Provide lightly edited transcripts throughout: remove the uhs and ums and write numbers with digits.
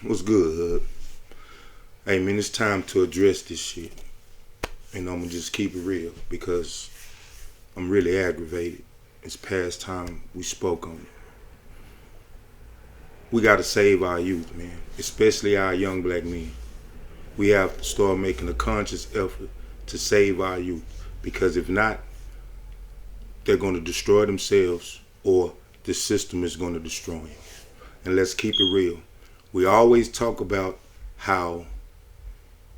What's good, Hub? Hey man, it's time to address this shit. And I'm gonna just keep it real because I'm really aggravated. It's past time we spoke on it. We gotta save our youth, man. Especially our young black men. We have to start making a conscious effort to save our youth. Because if not, they're gonna destroy themselves or the system is gonna destroy them. And let's keep it real. We always talk about how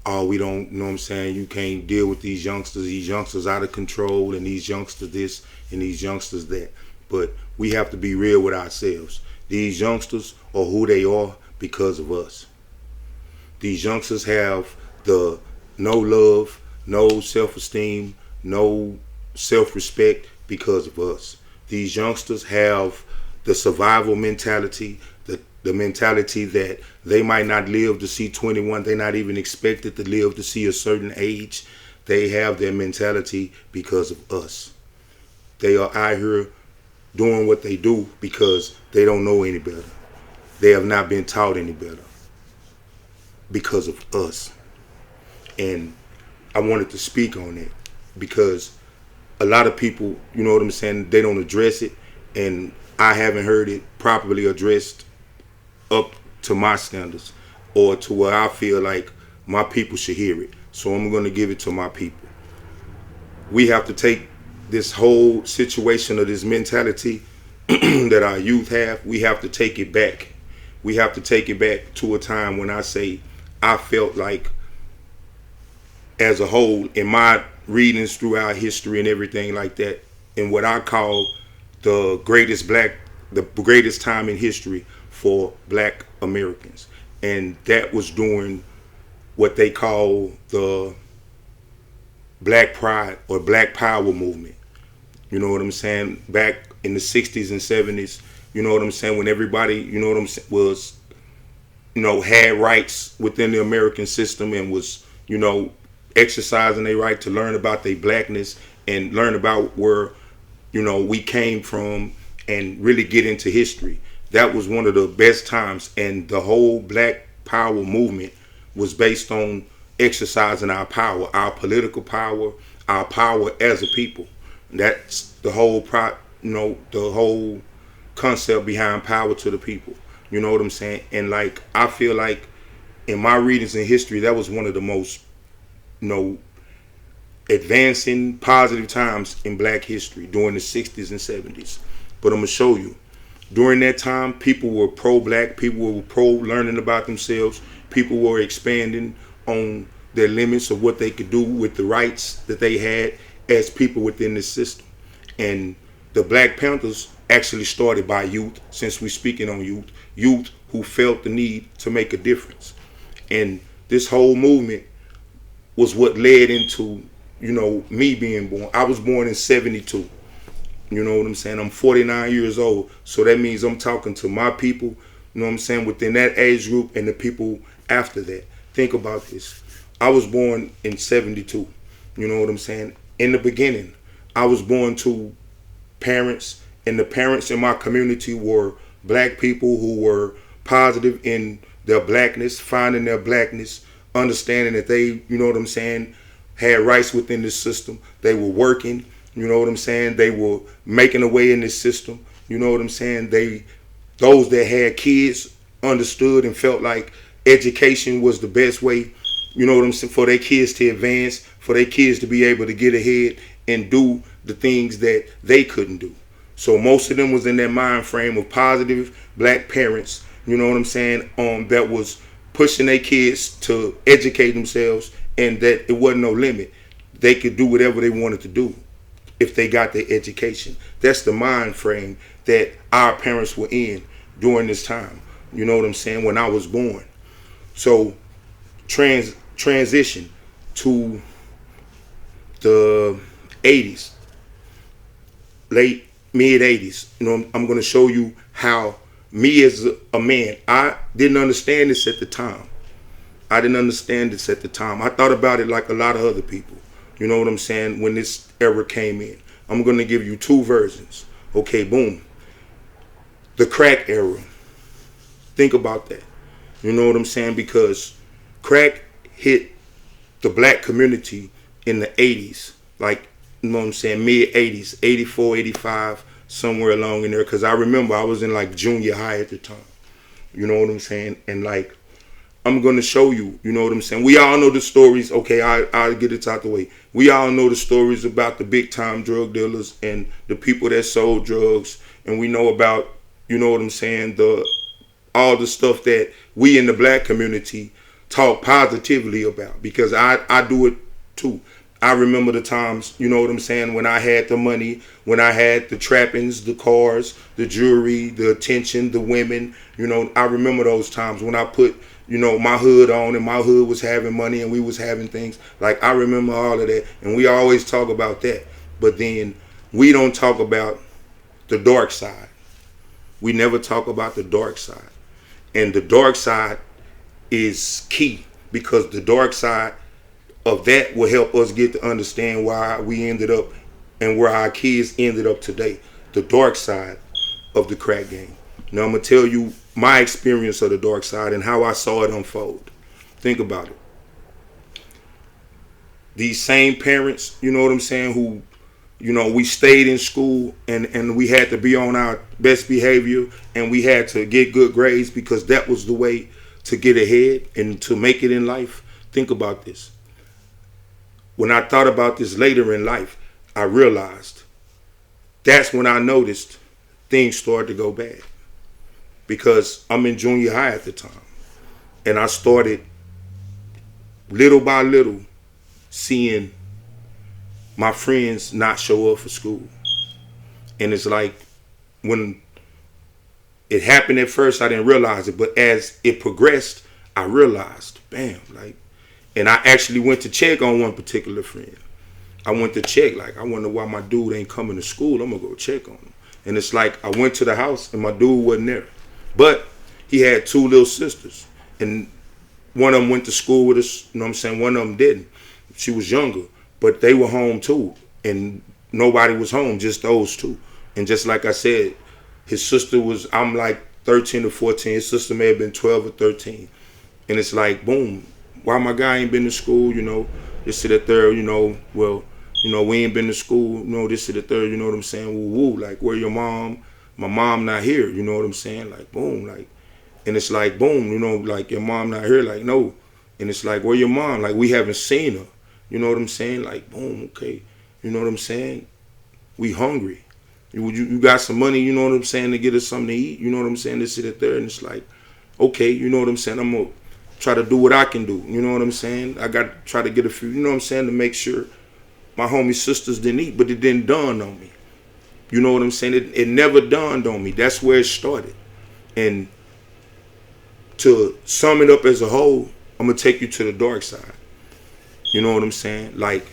we don't, you know what I'm saying, you can't deal with these youngsters out of control, and these youngsters this and these youngsters that. But we have to be real with ourselves. These youngsters are who they are because of us. These youngsters have the no love, no self-esteem, no self-respect because of us. These youngsters have the survival mentality, the mentality that they might not live to see 21. They're not even expected to live to see a certain age. They have their mentality because of us. They are out here doing what they do because they don't know any better. They have not been taught any better because of us. And I wanted to speak on that because a lot of people, you know what I'm saying, they don't address it, and I haven't heard it properly addressed up to my standards or to where I feel like my people should hear it. So I'm going to give it to my people. We have to take this whole situation of this mentality that our youth have, we have to take it back. We have to take it back to a time when I say I felt like, as a whole, in my readings throughout history and everything like that, in what I call the greatest time in history for black Americans. And that was during what they call the Black Pride or Black Power movement. You know what I'm saying? Back in the 60s and 70s, you know what I'm saying, when everybody, you know what I'm saying, was, you know, had rights within the American system and was, you know, exercising their right to learn about their blackness and learn about where, you know, we came from and really get into history. That was one of the best times, and the whole Black Power movement was based on exercising our power, our political power, our power as a people. That's the whole the whole concept behind power to the people. You know what I'm saying? And like, I feel like in my readings in history, that was one of the most, you know, advancing positive times in black history during the 60s and 70s. But I'm going to show you. During that time, people were pro-black, people were pro-learning about themselves, people were expanding on their limits of what they could do with the rights that they had as people within this system. And the Black Panthers actually started by youth, since we're speaking on youth who felt the need to make a difference. And this whole movement was what led into, you know, me being born. I was born in 72. You know what I'm saying? I'm 49 years old. So that means I'm talking to my people, you know what I'm saying, within that age group and the people after that. Think about this. I was born in 72. You know what I'm saying? In the beginning, I was born to parents, and the parents in my community were black people who were positive in their blackness, finding their blackness, understanding that they, you know what I'm saying, had rights within the system. They were working, you know what I'm saying, they were making a way in this system. You know what I'm saying? Those that had kids understood and felt like education was the best way, you know what I'm saying, for their kids to advance, for their kids to be able to get ahead and do the things that they couldn't do. So most of them was in that mind frame of positive black parents, you know what I'm saying, that was pushing their kids to educate themselves, and that it wasn't no limit. They could do whatever they wanted to do if they got their education. That's the mind frame that our parents were in during this time. You know what I'm saying? When I was born. So transition to the 80s, late mid 80s. You know, I'm going to show you how me as a man, I didn't understand this at the time. I didn't understand this at the time. I thought about it like a lot of other people. You know what I'm saying? When this era came in, I'm going to give you two versions. Okay, boom. The crack era. Think about that. You know what I'm saying? Because crack hit the black community in the 80s. Like, you know what I'm saying? Mid 80s, 84, 85, somewhere along in there. Because I remember I was in like junior high at the time. You know what I'm saying? And like, I'm going to show you, you know what I'm saying? We all know the stories. Okay, I'll get it out the way. We all know the stories about the big time drug dealers and the people that sold drugs. And we know about, you know what I'm saying, all the stuff that we in the black community talk positively about, because I do it too. I remember the times, you know what I'm saying, when I had the money, when I had the trappings, the cars, the jewelry, the attention, the women. You know, I remember those times when I put, you know, my hood on and my hood was having money and we was having things. Like, I remember all of that, and we always talk about that. But then we don't talk about the dark side. We never talk about the dark side. And the dark side is key, because the dark side of that will help us get to understand why we ended up and where our kids ended up today. The dark side of the crack game. Now I'm going to tell you my experience of the dark side and how I saw it unfold. Think about it. These same parents, you know what I'm saying, who, you know, we stayed in school and we had to be on our best behavior and we had to get good grades because that was the way to get ahead and to make it in life. Think about this. When I thought about this later in life, I realized that's when I noticed things started to go bad, because I'm in junior high at the time, and I started little by little seeing my friends not show up for school. And it's like, when it happened at first, I didn't realize it, but as it progressed, I realized, bam, like, and I actually went to check on one particular friend. I went to check, like, I wonder why my dude ain't coming to school. I'm gonna go check on him. And it's like, I went to the house and my dude wasn't there. But he had two little sisters, and one of them went to school with us, you know what I'm saying? One of them didn't. She was younger, but they were home too. And nobody was home, just those two. And just like I said, his sister was, I'm like 13 or 14. His sister may have been 12 or 13. And it's like, boom, why my guy ain't been to school, you know, this to the third, you know, well, you know, we ain't been to school, you know, this to the third, you know what I'm saying, woo, like, where your mom? My mom not here, you know what I'm saying, like, boom, like, and it's like, boom, you know, like, your mom not here, like, no, and it's like, where your mom? Like, we haven't seen her, you know what I'm saying, like, boom, okay, you know what I'm saying, we hungry, you got some money, you know what I'm saying, to get us something to eat, you know what I'm saying, this to the third, and it's like, okay, you know what I'm saying, I'm gonna try to do what I can do, you know what I'm saying, I got to try to get a few, you know what I'm saying, to make sure my homie sisters didn't eat, but it didn't dawn on me. You know what I'm saying? It never dawned on me. That's where it started. And to sum it up as a whole, I'm going to take you to the dark side. You know what I'm saying? Like,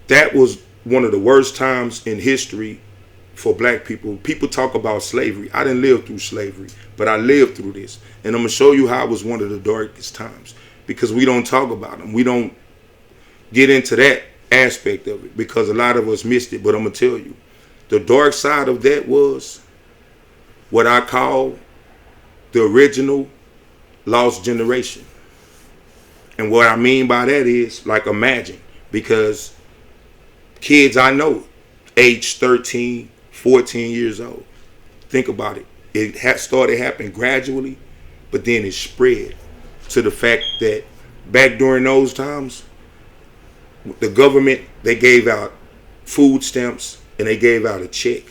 that was one of the worst times in history for black people. People talk about slavery. I didn't live through slavery, but I lived through this. And I'm going to show you how it was one of the darkest times, because we don't talk about them. We don't get into that aspect of it because a lot of us missed it. But I'm going to tell you, the dark side of that was what I call the original lost generation. And what I mean by that is, like, imagine, because kids I know, age 13, 14 years old, think about it. It started happening gradually, but then it spread to the fact that back during those times, the government, they gave out food stamps and they gave out a check.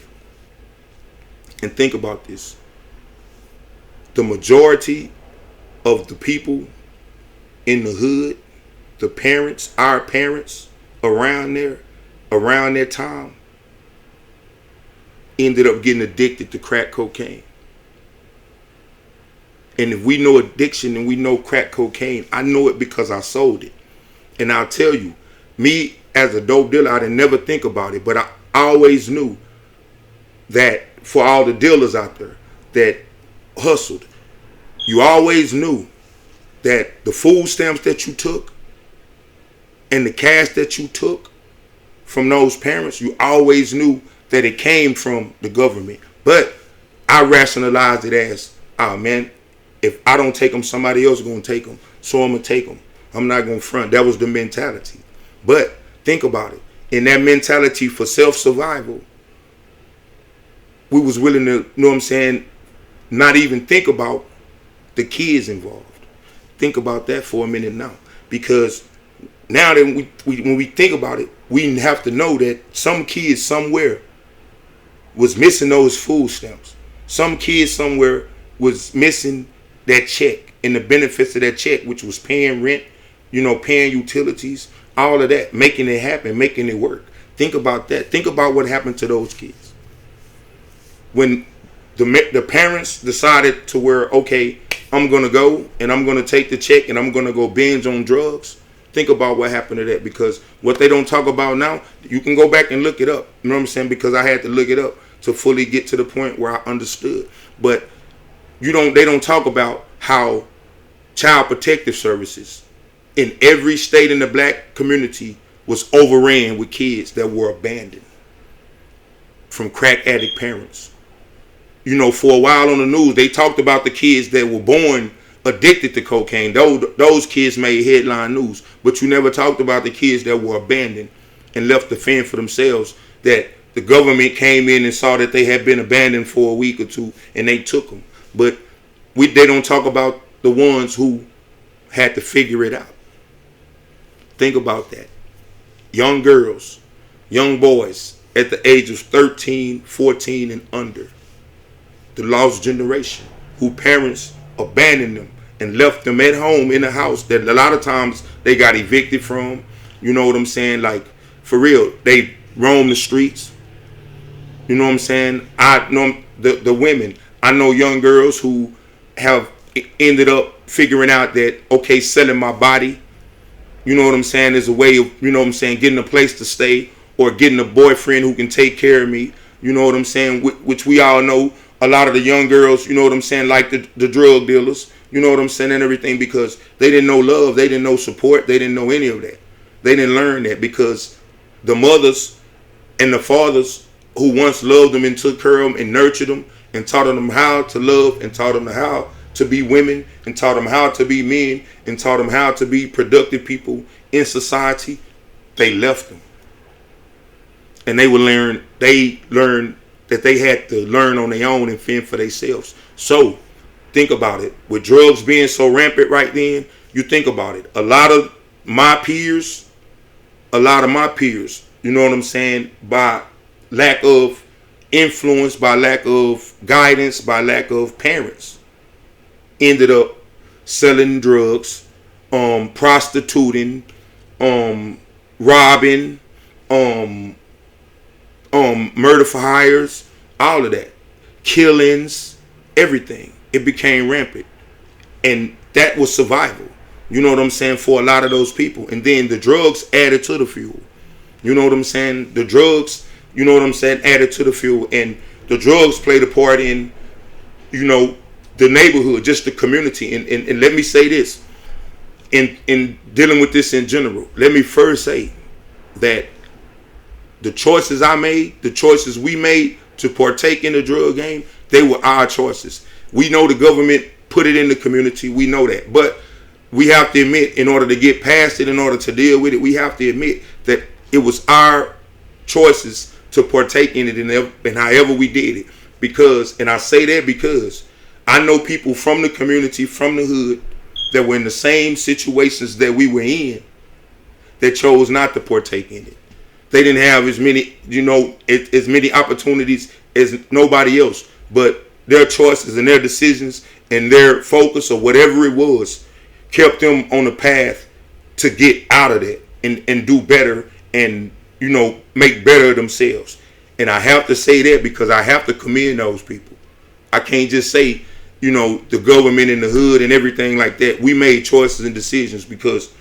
And think about this. The majority of the people in the hood, the parents, our parents around that time, ended up getting addicted to crack cocaine. And if we know addiction and we know crack cocaine, I know it because I sold it. And I'll tell you, me as a dope dealer, I didn't never think about it, but I always knew that for all the dealers out there that hustled, you always knew that the food stamps that you took and the cash that you took from those parents, you always knew that it came from the government. But I rationalized it as Ah, man, if I don't take them, somebody else is going to take them. So I'm going to take them. I'm not going to front. That was the mentality. But think about it. In that mentality for self-survival, we was willing to, you know what I'm saying, not even think about the kids involved. Think about that for a minute now. Because now that when we think about it, we have to know that some kids somewhere was missing those food stamps. Some kids somewhere was missing that check and the benefits of that check, which was paying rent, paying utilities, all of that, making it happen, making it work. Think about that. Think about what happened to those kids. When the parents decided to where, okay, I'm going to go and I'm going to take the check and I'm going to go binge on drugs. Think about what happened to that, because what they don't talk about now, you can go back and look it up. You know what I'm saying? Because I had to look it up to fully get to the point where I understood. But they don't talk about how child protective services in every state in the black community was overran with kids that were abandoned from crack addict parents. For a while on the news, they talked about the kids that were born addicted to cocaine. Those kids made headline news, but you never talked about the kids that were abandoned and left to fend for themselves, that the government came in and saw that they had been abandoned for a week or two and they took them. But they don't talk about the ones who had to figure it out. Think about that. Young girls, young boys at the age of 13, 14 and under. The lost generation who parents abandoned them and left them at home in a house that a lot of times they got evicted from. You know what I'm saying? Like, for real, they roam the streets. You know what I'm saying? I know the women. I know young girls who have ended up figuring out that, okay, selling my body, you know what I'm saying, is a way of, you know what I'm saying, getting a place to stay or getting a boyfriend who can take care of me. You know what I'm saying? Which we all know. A lot of the young girls, you know what I'm saying, like the drug dealers, you know what I'm saying, and everything, because they didn't know love, they didn't know support, they didn't know any of that. They didn't learn that because the mothers and the fathers who once loved them and took care of them and nurtured them and taught them how to love and taught them how to be women and taught them how to be men and taught them how to be productive people in society, they left them. And they learned that they had to learn on their own and fend for themselves. So, think about it. With drugs being so rampant right then, you think about it. A lot of my peers, you know what I'm saying, by lack of influence, by lack of guidance, by lack of parents, ended up selling drugs, prostituting, robbing, murder for hires, all of that, killings, everything. It became rampant, and that was survival. You know what I'm saying, for a lot of those people. And then the drugs added to the fuel. You know what I'm saying? The drugs, you know what I'm saying, added to the fuel, and the drugs played a part in, the neighborhood, just the community. And let me say this, in dealing with this in general, let me first say that the choices I made, the choices we made to partake in the drug game, they were our choices. We know the government put it in the community. We know that. But we have to admit, in order to get past it, in order to deal with it, we have to admit that it was our choices to partake in it and however we did it. Because, and I say that because I know people from the community, from the hood, that were in the same situations that we were in, that chose not to partake in it. They didn't have as many, as many opportunities as nobody else. But their choices and their decisions and their focus or whatever it was kept them on the path to get out of that and do better and, make better of themselves. And I have to say that because I have to commend those people. I can't just say, the government and the hood and everything like that. We made choices and decisions because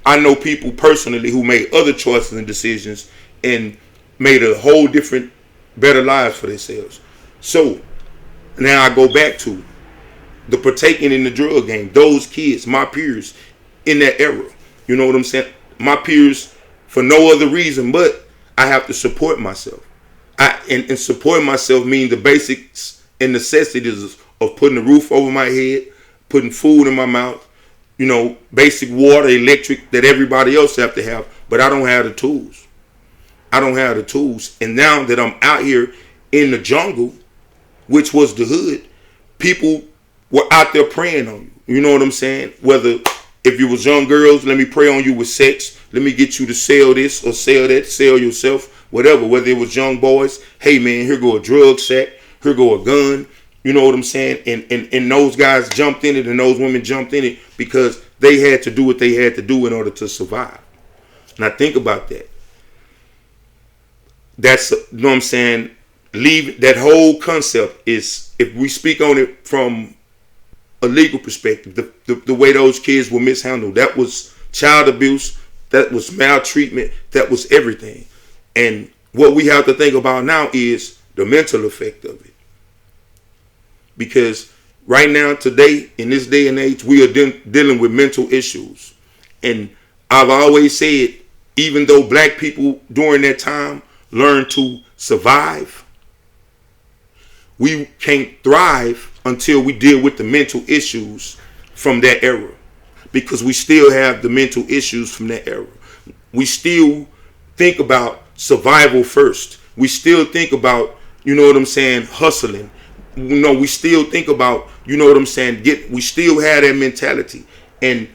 I know people personally who made other choices and decisions and made a whole different, better lives for themselves. So now I go back to the partaking in the drug game. Those kids, my peers in that era, you know what I'm saying? My peers, for no other reason but I have to support myself. And support myself means the basics and necessities of putting a roof over my head, putting food in my mouth, basic water, electric that everybody else have to have, but I don't have the tools. I don't have the tools. And now that I'm out here in the jungle, which was the hood, people were out there praying on you. You know what I'm saying? Whether if you was young girls, let me pray on you with sex. Let me get you to sell this or sell that, sell yourself, whatever. Whether it was young boys, hey man, here go a drug sack, here go a gun. You know what I'm saying? And those guys jumped in it and those women jumped in it because they had to do what they had to do in order to survive. Now think about that. That's, you know what I'm saying? Leave that whole concept is, if we speak on it from a legal perspective, the way those kids were mishandled, that was child abuse, that was maltreatment, that was everything. And what we have to think about now is the mental effect of it. Because right now, today, in this day and age, we are dealing with mental issues. And I've always said, even though black people during that time learned to survive, we can't thrive until we deal with the mental issues from that era. Because we still have the mental issues from that era. We still think about survival first. We still think about, you know what I'm saying, hustling. We still think about, you know what I'm saying, we still have that mentality. And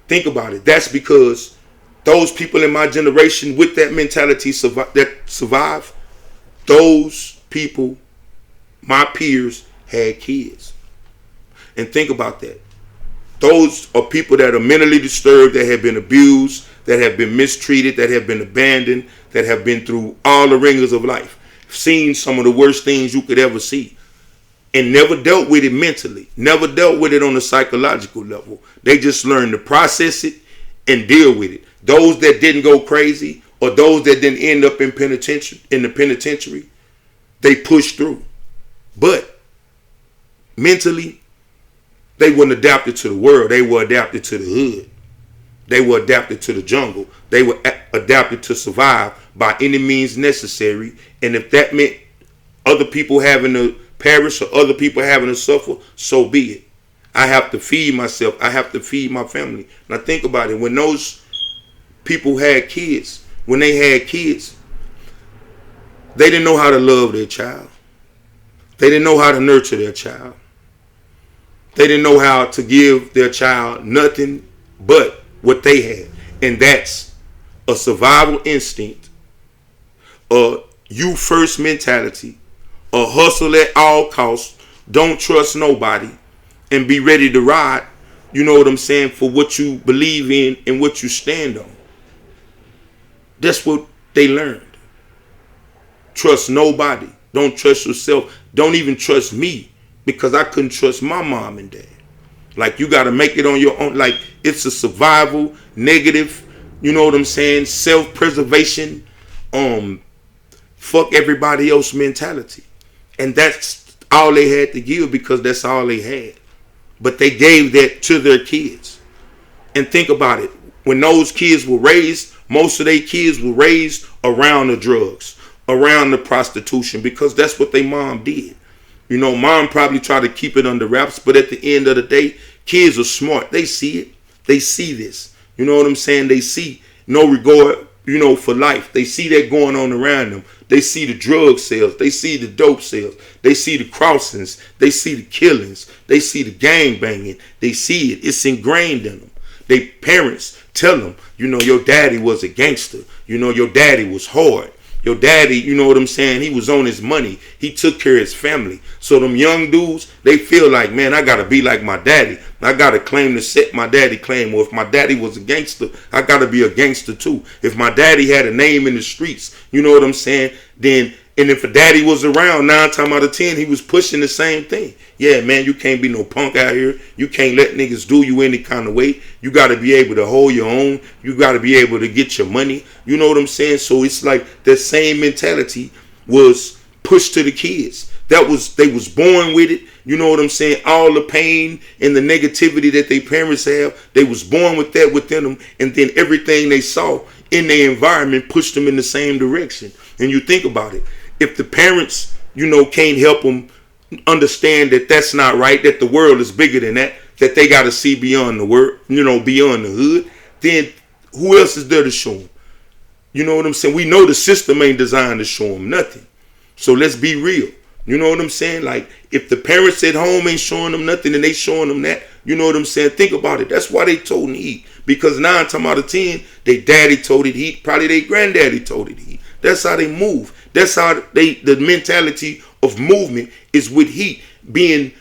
think about it. That's because those people in my generation with that mentality that survive, those people, my peers, had kids. And think about that. Those are people that are mentally disturbed, that have been abused, that have been mistreated, that have been abandoned, that have been through all the ringers of life, seen some of the worst things you could ever see, and never dealt with it mentally, never dealt with it on a psychological level. They just learned to process it and deal with it. Those that didn't go crazy, or those that didn't end up in the penitentiary, they pushed through. But mentally, they weren't adapted to the world. They were adapted to the hood. They were adapted to the jungle. They were adapted to survive by any means necessary. And if that meant other people having to perish or other people having to suffer, so be it. I have to feed myself. I have to feed my family. Now think about it. When those people had kids, when they had kids, they didn't know how to love their child. They didn't know how to nurture their child. They didn't know how to give their child nothing but what they had. And that's a survival instinct, a you first mentality, a hustle at all costs, don't trust nobody, and be ready to ride, you know what I'm saying, for what you believe in and what you stand on. That's what they learned. Trust nobody. Don't trust yourself. Don't even trust me, because I couldn't trust my mom and dad. Like, you got to make it on your own. Like, it's a survival, negative, you know what I'm saying, self-preservation, fuck everybody else mentality. And that's all they had to give, because that's all they had. But they gave that to their kids. And think about it. When those kids were raised, most of their kids were raised around the drugs, around the prostitution, because that's what their mom did. You know, mom probably tried to keep it under wraps, but at the end of the day, kids are smart. They see it. They see this. You know what I'm saying? They see no regard, you know, for life. They see that going on around them. They see the drug sales. They see the dope sales. They see the crossings. They see the killings. They see the gang banging. They see it. It's ingrained in them. Their parents tell them, you know, your daddy was a gangster. You know, your daddy was hard. Your daddy, you know what I'm saying, he was on his money. He took care of his family. So them young dudes, they feel like, man, I got to be like my daddy. I got to claim to set my daddy claim. Or if my daddy was a gangster, I got to be a gangster too. If my daddy had a name in the streets, you know what I'm saying, then, and if a daddy was around, 9 times out of 10, he was pushing the same thing. Yeah, man, you can't be no punk out here. You can't let niggas do you any kind of way. You got to be able to hold your own. You got to be able to get your money. You know what I'm saying? So it's like that same mentality was pushed to the kids. They was born with it. You know what I'm saying? All the pain and the negativity that their parents have, they was born with that within them. And then everything they saw in their environment pushed them in the same direction. And you think about it. If the parents, you know, can't help them understand that that's not right, that the world is bigger than that, that they got to see beyond the word, beyond the hood, then who else is there to show them? You know what I'm saying? We know the system ain't designed to show them nothing. So let's be real. You know what I'm saying? Like, if the parents at home ain't showing them nothing and they showing them that, you know what I'm saying? Think about it. That's why they told them to eat. Because 9 times out of 10, they daddy told it to eat. Probably they granddaddy told it to eat. That's how they move. That's how the mentality of movement is with heat. Being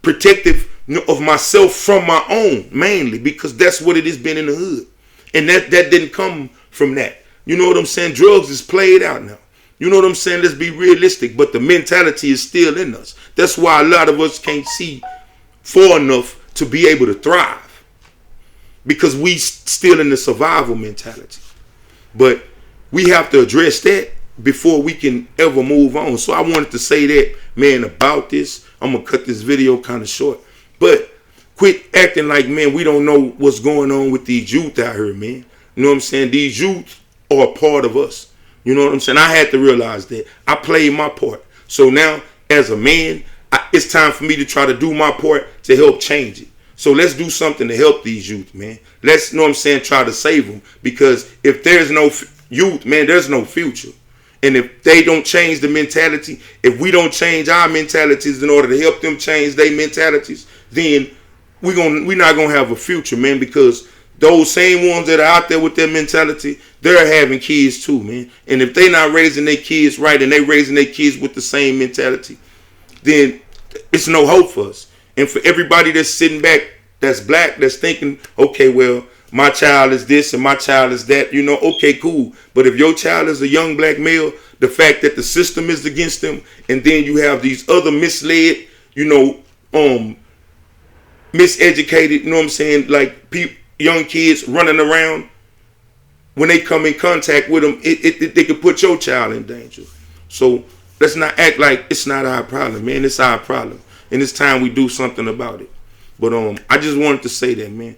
protective of myself from my own, mainly. Because that's what it has been in the hood. And that didn't come from that. You know what I'm saying? Drugs is played out now. You know what I'm saying? Let's be realistic. But the mentality is still in us. That's why a lot of us can't see far enough to be able to thrive. Because we still in the survival mentality. But we have to address that before we can ever move on. So I wanted to say that, man, about this. I'm going to cut this video kind of short. But quit acting like, man, we don't know what's going on with these youth out here, man. You know what I'm saying? These youth are a part of us. You know what I'm saying? I had to realize that. I played my part. So now, as a man, it's time for me to try to do my part to help change it. So let's do something to help these youth, man. Let's, you know what I'm saying, try to save them. Because if there's no youth, man, there's no future. And if they don't change the mentality, if we don't change our mentalities in order to help them change their mentalities, then we're not going to have a future, man, because those same ones that are out there with their mentality, they're having kids too, man. And if they're not raising their kids right and they raising their kids with the same mentality, then it's no hope for us. And for everybody that's sitting back, that's black, that's thinking, okay, well, my child is this and my child is that, okay, cool. But if your child is a young black male, the fact that the system is against them, and then you have these other misled, miseducated, you know what I'm saying, like young kids running around, when they come in contact with them, they could put your child in danger. So let's not act like it's not our problem, man. It's our problem. And it's time we do something about it. But I just wanted to say that, man.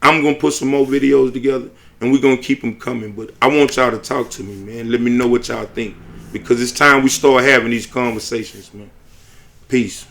I'm going to put some more videos together, and we're going to keep them coming. But I want y'all to talk to me, man. Let me know what y'all think. Because it's time we start having these conversations, man. Peace.